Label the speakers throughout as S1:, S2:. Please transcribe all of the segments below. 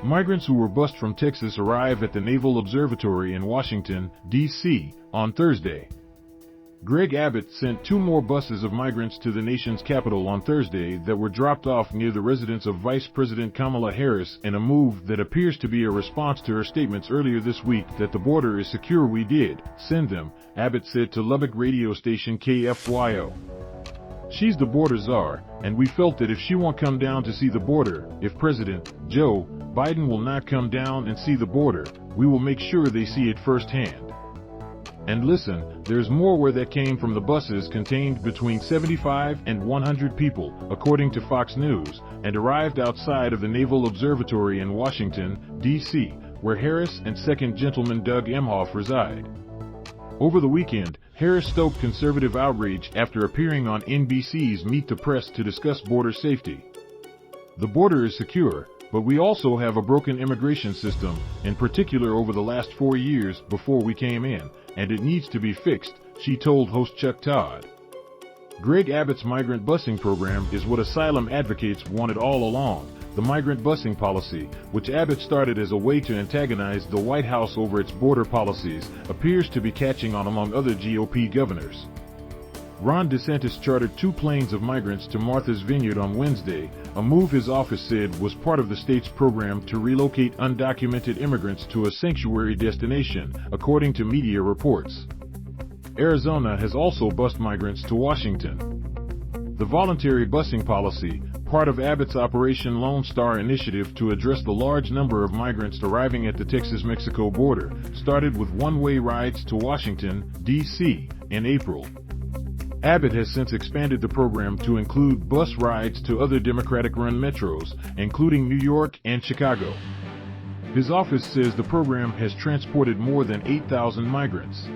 S1: Migrants who were bused from Texas arrive at the Naval Observatory in Washington, D.C., on Thursday. Greg Abbott sent 2 more buses of migrants to the nation's capital on Thursday that were dropped off near the residence of Vice President Kamala Harris in a move that appears to be a response to her statements earlier this week that the border is secure. "We did send them," Abbott said to Lubbock radio station KFYO. "She's the border czar, and we felt that if she won't come down to see the border, if President Joe Biden will not come down and see the border, we will make sure they see it firsthand." And listen, there's more where that came from. The buses contained between 75 and 100 people, according to Fox News, and arrived outside of the Naval Observatory in Washington, D.C., where Harris and Second Gentleman Doug Emhoff reside. Over the weekend, Harris stoked conservative outrage after appearing on NBC's Meet the Press to discuss border safety. "The border is secure, but we also have a broken immigration system, in particular over the last 4 years before we came in, and it needs to be fixed," she told host Chuck Todd. Greg Abbott's migrant busing program is what asylum advocates wanted all along. The migrant busing policy, which Abbott started as a way to antagonize the White House over its border policies, appears to be catching on among other GOP governors. Ron DeSantis chartered 2 planes of migrants to Martha's Vineyard on Wednesday, a move his office said was part of the state's program to relocate undocumented immigrants to a sanctuary destination, according to media reports. Arizona has also bused migrants to Washington. The voluntary busing policy, part of Abbott's Operation Lone Star initiative to address the large number of migrants arriving at the Texas-Mexico border, started with one-way rides to Washington, D.C., in April. Abbott has since expanded the program to include bus rides to other Democratic-run metros, including New York and Chicago. His office says the program has transported more than 8,000 migrants.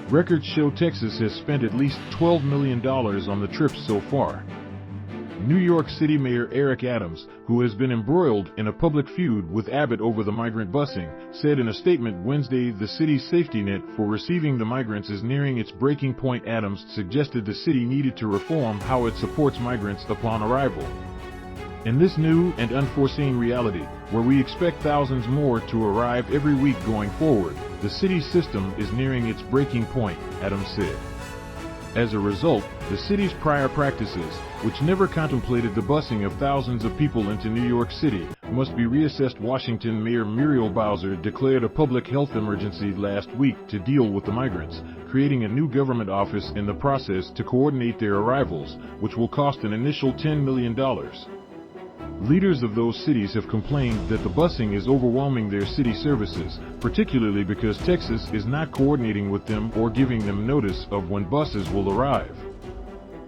S1: Records show Texas has spent at least $12 million on the trips so far. New York City Mayor Eric Adams, who has been embroiled in a public feud with Abbott over the migrant busing, said in a statement Wednesday the city's safety net for receiving the migrants is nearing its breaking point. Adams suggested the city needed to reform how it supports migrants upon arrival. "In this new and unforeseen reality, where we expect thousands more to arrive every week going forward, the city's system is nearing its breaking point," Adams said. As a result, the city's prior practices, which never contemplated the busing of thousands of people into New York City, must be reassessed. Washington Mayor Muriel Bowser declared a public health emergency last week to deal with the migrants, creating a new government office in the process to coordinate their arrivals, which will cost an initial $10 million. Leaders of those cities have complained that the busing is overwhelming their city services, particularly because Texas is not coordinating with them or giving them notice of when buses will arrive.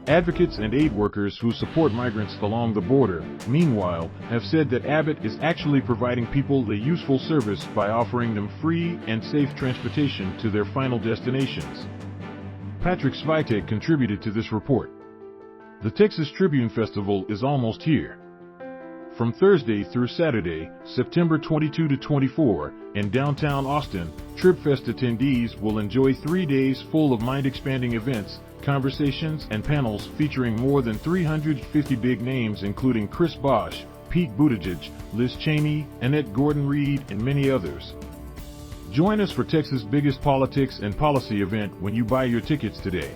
S1: Advocates and aid workers who support migrants along the border, meanwhile, have said that Abbott is actually providing people a useful service by offering them free and safe transportation to their final destinations. Patrick Svitek contributed to this report. The Texas Tribune Festival is almost here. From Thursday through Saturday, September 22 to 24, in downtown Austin, TribFest attendees will enjoy 3 days full of mind-expanding events, conversations, and panels featuring more than 350 big names including Chris Bosh, Pete Buttigieg, Liz Cheney, Annette Gordon-Reed, and many others. Join us for Texas' biggest politics and policy event when you buy your tickets today.